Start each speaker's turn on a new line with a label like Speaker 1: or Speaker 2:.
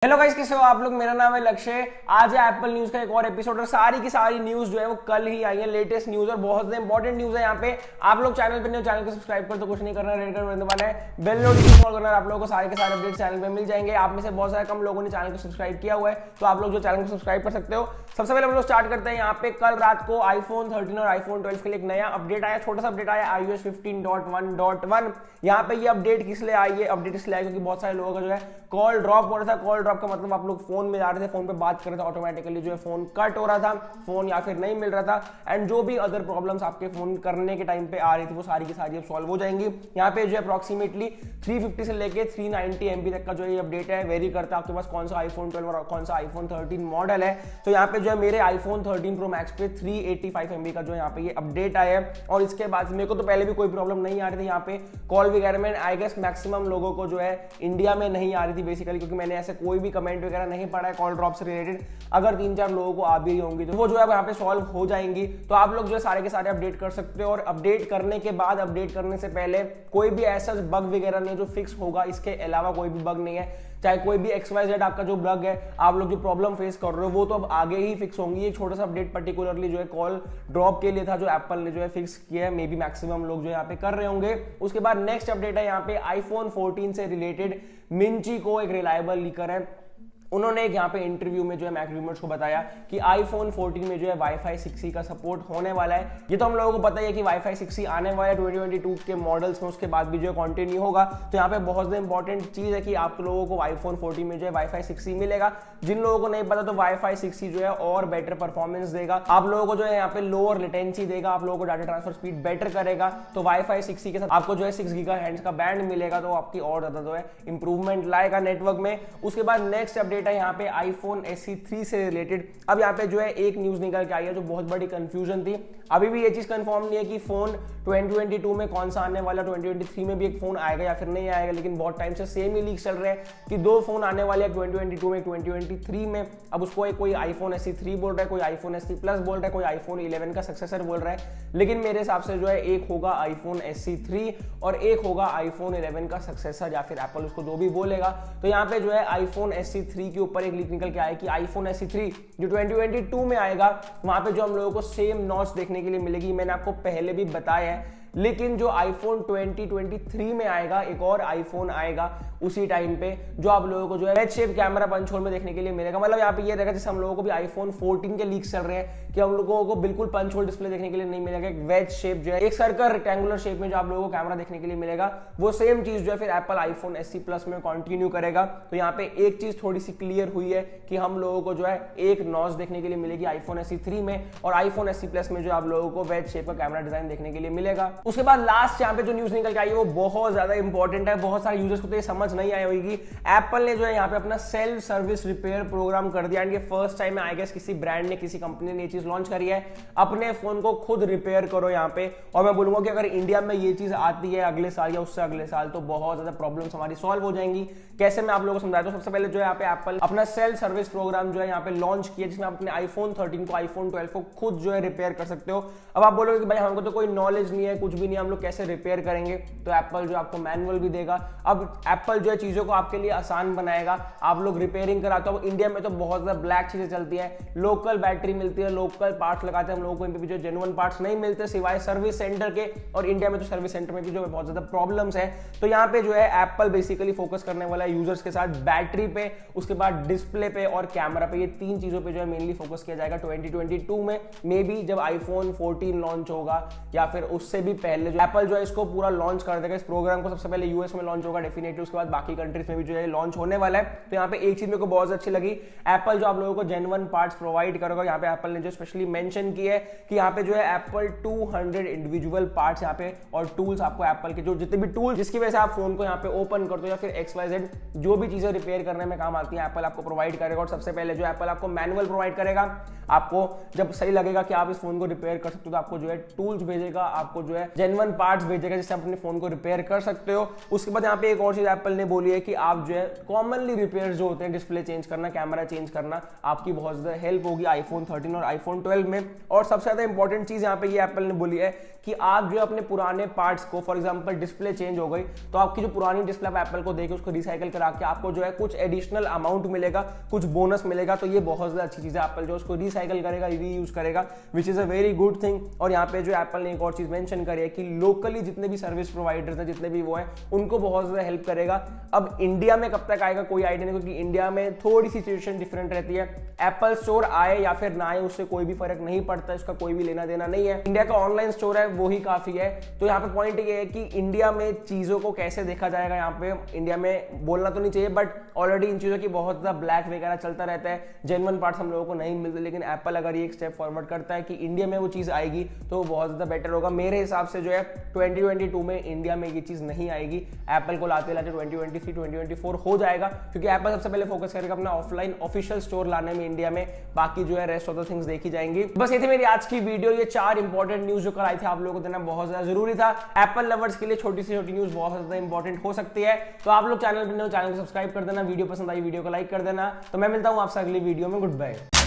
Speaker 1: Hello guys, कैसे हो आप लोग। मेरा नाम है लक्ष्य। आज है एप्पल न्यूज का एक और एपिसोड और सारी की सारी न्यूज जो है वो कल ही आई है। लेटेस्ट न्यूज और बहुत ज्यादा इंपॉर्टेंट न्यूज है। यहाँ पे आप लोग चैनल पे नहीं हो, चैनल को सब्सक्राइब कर, तो कुछ नहीं करना, रेड कर दबाना है, बेल नोटिफिकेशन ऑन करना है। आप लोगों को सारे के सारे अपडेट चैनल पे मिल जाएंगे। आप में से बहुत सारे कम लोगों ने चैनल को सब्सक्राइब किया हुआ है, तो आप लोग जो चैनल को सब्सक्राइब कर सकते हो। सबसे पहले हम लोग स्टार्ट करते हैं। यहाँ पे कल रात को iPhone 13 और iPhone 12 के लिए एक नया अपडेट आया, छोटा सा अपडेट आया, iOS 15.1.1। यहाँ पे ये अपडेट किस लिए आई है? अपडेट इसलिए आई क्योंकि बहुत सारे लोगों का जो है कॉल ड्रॉप हो रहा था। कॉल ड्रॉप का मतलब आप लोग फोन में जा रहे थे, फोन पे बात कर रहे थे, ऑटोमेटिकली जो है फोन कट हो रहा था, फोन या फिर नहीं मिल रहा था। एंड जो भी अदर प्रॉब्लम्स आपके फोन करने के टाइम पे आ रही थी वो सारी की सारी अब सॉल्व हो जाएंगी। यहाँ पे जो है अप्रॉक्सीमेटली 350 से लेके 390 MB तक का जो ये अपडेट है वेरी करता है आपके पास कौन सा iPhone 12 और कौन सा iPhone 13 मॉडल है। तो यहाँ पे जो है मेरे iPhone 13 Pro Max पे 385 MB का जो है यहाँ पे ये अपडेट आया है। और इसके बाद मेरे को तो पहले भी कोई प्रॉब्लम नहीं आ रही थी यहाँ पे कॉल वगैरह में। आई गेस मैक्सिमम लोगों को जो है इंडिया में नहीं आ रही थी बेसिकली, क्योंकि मैंने ऐसे कोई भी कमेंट वगैरह नहीं पढ़ा है कॉल ड्रॉप से रिलेटेड। अगर 3-4 लोगों को आ भी रही होंगी तो वो जो है यहाँ पे सॉल्व हो जाएंगी। तो आप लोग जो है सारे के सारे अपडेट कर सकते हो। और अपडेट करने के बाद, अपडेट करने से पहले कोई भी ऐसा बग वगैरह नहीं जो फिक्स होगा, इसके अलावा कोई भी बग नहीं है। चाहे कोई भी XYZ आपका जो बग है, आप लोग जो प्रॉब्लम फेस कर रहे हो वो तो अब आगे ही फिक्स होंगी। एक छोटा सा अपडेट पर्टिकुलरली जो है कॉल ड्रॉप के लिए था, जो एप्पल ने जो है फिक्स किया है। मे बी मैक्सिमम लोग जो यहाँ पे कर रहे होंगे। उसके बाद नेक्स्ट अपडेट है यहाँ पे iPhone 14 से रिलेटेड। मिंची को एक रिलायबल लीकर है, उन्होंने एक यहाँ पे इंटरव्यू में जो है मैक रूमर्स को बताया कि iPhone 14 में जो है Wi-Fi 6E का सपोर्ट होने वाला है। ये तो हम लोगों को पता ही है कि Wi-Fi 6E आने वाला है 2022 के मॉडल्स में, उसके बाद भी जो है कंटिन्यू होगा। तो यहाँ पे बहुत ज़्यादा इंपॉर्टेंट चीज़ है कि आप लोगों को iPhone 14 में जो है Wi-Fi 6E मिलेगा। जिन लोगों को नहीं पता तो Wi-Fi 6E जो है और बेटर परफॉर्मेंस देगा, आप लोगों को जो है यहाँ पे लोअर लेटेंसी देगा, आप लोगों को डाटा ट्रांसफर स्पीड बेटर करेगा। तो Wi-Fi 6E के साथ आपको जो है 6 GHz का बैंड मिलेगा, तो आपकी और ज़्यादा जो है इंप्रूवमेंट लाएगा नेटवर्क में। उसके बाद नेक्स्ट अपडेट है यहाँ पे iPhone SE 3 से रिलेटेड। अब यहाँ पे जो है एक न्यूज निकल के आई है जो बहुत बड़ी कंफ्यूजन थी। अभी भी ये चीज कंफर्म नहीं है कि फोन 2022 में कौन सा आने वाला, 2023 में भी एक फोन आएगा या फिर नहीं आएगा। लेकिन बहुत टाइम से सेम ही लीक चल रहे हैं कि दो फोन आने वाले हैं 2022 में, 2023 में। अब उसको कोई iPhone SE 3 बोल रहा है, कोई iPhone SE Plus बोल रहा है, कोई iPhone 11 का सक्सेसर बोल रहा है। लेकिन मेरे हिसाब से जो है एक होगा iPhone SE 3 और एक होगा iPhone 11 का सक्सेसर, या फिर एप्पल उसको जो भी बोलेगा। तो यहाँ पे जो है iPhone SE 3 के ऊपर एक लीक निकल के आया कि iPhone SE 3 जो 2022 में आएगा, वहां पे जो हम लोगों को सेम नॉच देखने के लिए मिलेगी। मैंने आपको पहले भी बताया है। लेकिन जो iPhone 2023 में आएगा, एक और iPhone आएगा उसी टाइम पे, जो आप लोगों को जो है wedge shape camera punch hole में देखने के लिए मिलेगा। मतलब यहाँ पे ये रहेगा जैसे हम लोगों को भी iPhone 14 के लीक्स चल रहे हैं कि हम लोगों को बिल्कुल पंच होल डिस्प्ले देखने के लिए नहीं मिलेगा। एक वेज शेप जो है, एक सर्कल रेक्टेंगुलर शेप में जो आप लोगों को कैमरा देखने के लिए मिलेगा, वो सेम चीज जो है फिर एप्पल iPhone SE Plus में कंटिन्यू करेगा। तो यहाँ पे एक चीज थोड़ी सी क्लियर हुई है कि हम लोगों को जो है एक नॉच देखने के लिए मिलेगी iPhone SE 3 में, और iPhone SE Plus में जो आप लोगों को वेज शेप का कैमरा डिजाइन देखने के लिए मिलेगा। उसके बाद लास्ट यहाँ पे जो न्यूज निकल के आई है वो बहुत ज्यादा इंपॉर्टेंट है। बहुत सारे यूजर्स को तो ये समझ नहीं आई होगी। एप्पल ने जो है यहाँ पे अपना सेल्फ सर्विस रिपेयर प्रोग्राम कर दिया। एंड ये फर्स्ट टाइम है आई गेस किसी ब्रांड ने, किसी कंपनी ने ये चीज लॉन्च करी है। अपने फोन को खुद रिपेयर करो यहाँ पे। और मैं बोलूंगा कि अगर इंडिया में ये चीज आती है अगले साल या उससे अगले साल, तो बहुत ज्यादा प्रॉब्लम्स हमारी सॉल्व हो जाएंगी। कैसे, मैं आप लोगों को समझाता हूं। सबसे पहले जो है यहाँ पे एप्पल अपना सेल्फ सर्विस प्रोग्राम जो है यहाँ पे लॉन्च किया, जिसमें आप अपने iPhone 13 को, iPhone 12 को खुद जो है रिपेयर कर सकते हो। अब आप बोलोगे कि भाई हमको तो कोई नॉलेज नहीं है, कुछ भी नहीं, हम लोग कैसे रिपेयर करेंगे? तो एप्पल जो आपको मैनुअल भी देगा। अब एप्पल जो है चीजों को आपके लिए आसान बनाएगा। आप लोग रिपेयरिंग कराते हो। इंडिया में तो बहुत ज्यादा ब्लैक चीजें चलती है, लोकल बैटरी मिलती है, लोकल पार्ट्स लगाते हैं हम लोगों को। इनपे भी जो जेन्युइन पार्ट्स नहीं मिलते सिवाय सर्विस सेंटर के, और इंडिया में तो सर्विस सेंटर में भी जो है बहुत ज्यादा प्रॉब्लम्स है। तो यहाँ पे जो है एप्पल बेसिकली फोकस करने वाला है यूजर्स के साथ बैटरी पे, उसके बाद डिस्प्ले पे और कैमरा पे। ये तीन चीजों पे जो है मेनली फोकस किया जाएगा 2022 में। मे बी जब iPhone 14 लॉन्च होगा या फिर उससे भी पहले जो एप्पल जो है इसको पूरा लॉन्च कर देगा। इस प्रोग्राम को सबसे पहले यूएस में लॉन्च होगा डेफिनेटली, उसके बाद बाकी कंट्रीज में भी जो है लॉन्च होने वाला है। तो यहाँ पे एक चीज मेरे को बहुत अच्छी लगी, एप्पल जो आप लोगों को जेन्युइन पार्ट्स प्रोवाइड करेगा। यहाँ पे एप्पल ने जो स्पेशली मेंशन की है कि यहाँ पे जो है एप्पल 200 इंडिविजुअल पार्ट्स यहाँ पे और टूल्स, आपको एप्पल के जो जितने भी टूल्स जिसकी वजह से आप फोन को यहाँ पे ओपन करते हो या फिर XYZ जो भी चीजें रिपेयर करने में काम आती है, एप्पल आपको प्रोवाइड करेगा। और सबसे पहले जो एप्पल आपको मैनुअल प्रोवाइड करेगा। आपको जब सही लगेगा कि आप इस फोन को रिपेयर कर सकते हो तो आपको जो है टूल्स भेजेगा, आपको जो है जेन्युइन पार्ट्स भेजेगा जिससे आप अपने फोन को रिपेयर कर सकते हो। उसके बाद यहाँ पे एक और चीज एप्पल ने बोली है कि आप जो है कॉमनली रिपेयर जो होते हैं, डिस्प्ले चेंज करना, कैमरा चेंज करना, आपकी बहुत ज्यादा हेल्प होगी iPhone 13 और iPhone 12 में। और सबसे ज्यादा इंपॉर्टेंट चीज यहाँ पे ये एप्पल ने बोली है कि आप जो अपने पुराने पार्ट्स को, फॉर एग्जांपल डिस्प्ले चेंज हो गई तो आपकी जो पुरानी डिस्प्ले आप एप्पल को देके उसको रिसाइकल करा के आपको जो है कुछ एडिशनल अमाउंट मिलेगा, कुछ बोनस मिलेगा। तो ये बहुत ज्यादा अच्छी चीज है, एप्पल जो उसको रिसाइकल करेगा, रीयूज करेगा, which is a very good thing. और यहाँ पे जो एप्पल ने एक और चीज मेंशन करी है कि लोकली जितने भी सर्विस प्रोवाइडर्स हैं, जितने भी वो हैं, उनको बहुत ज्यादा हेल्प करेगा। अब इंडिया में कब तक आएगा कोई आइडिया नहीं, क्योंकि इंडिया में थोड़ी सी सिचुएशन डिफरेंट रहती है। एप्पल स्टोर आए या फिर ना आए उससे कोई भी फर्क नहीं पड़ता, इसका कोई भी लेना देना नहीं है। इंडिया का ऑनलाइन स्टोर है वो ही काफी है। तो यहाँ पे पॉइंट ये है कि इंडिया में चीजों को कैसे देखा जाएगा, यहाँ पे इंडिया में बोलना तो नहीं चाहिए, बट ऑलरेडी इन चीजों की बहुत ज्यादा ब्लैक वगैरह चलता रहता है, जेन्युइन पार्ट्स हम लोगों को नहीं मिलते। लेकिन एप्पल अगर ये एक स्टेप फॉरवर्ड करता है कि इंडिया में वो चीज आएगी तो बहुत ज्यादा बेटर होगा। मेरे हिसाब से जो है 2022 में इंडिया में ये चीज नहीं आएगी, एप्पल को लाते लाते 2023 2024 हो जाएगा, क्योंकि एप्पल सबसे पहले फोकस करेगा अपना ऑफलाइन ऑफिशियल स्टोर लाने में इंडिया में, बाकी जो है रेस्ट ऑफ द थिंग्स देखी जाएंगी। बस ये थी मेरी आज की वीडियो, ये 4 इंपॉर्टेंट न्यूज जो कराई थी आप लोगों को देना बहुत ज्यादा जरूरी था। एप्पल लवर्स के लिए छोटी से छोटी न्यूज बहुत ज्यादा इंपॉर्टेंट हो सकती है। तो आप लोग चैनल पर नए हो, चैनल को सब्सक्राइब कर देना, वीडियो पसंद आई वीडियो को लाइक कर देना। तो मैं मिलता हूं आपसे अगली वीडियो में, गुड बाय।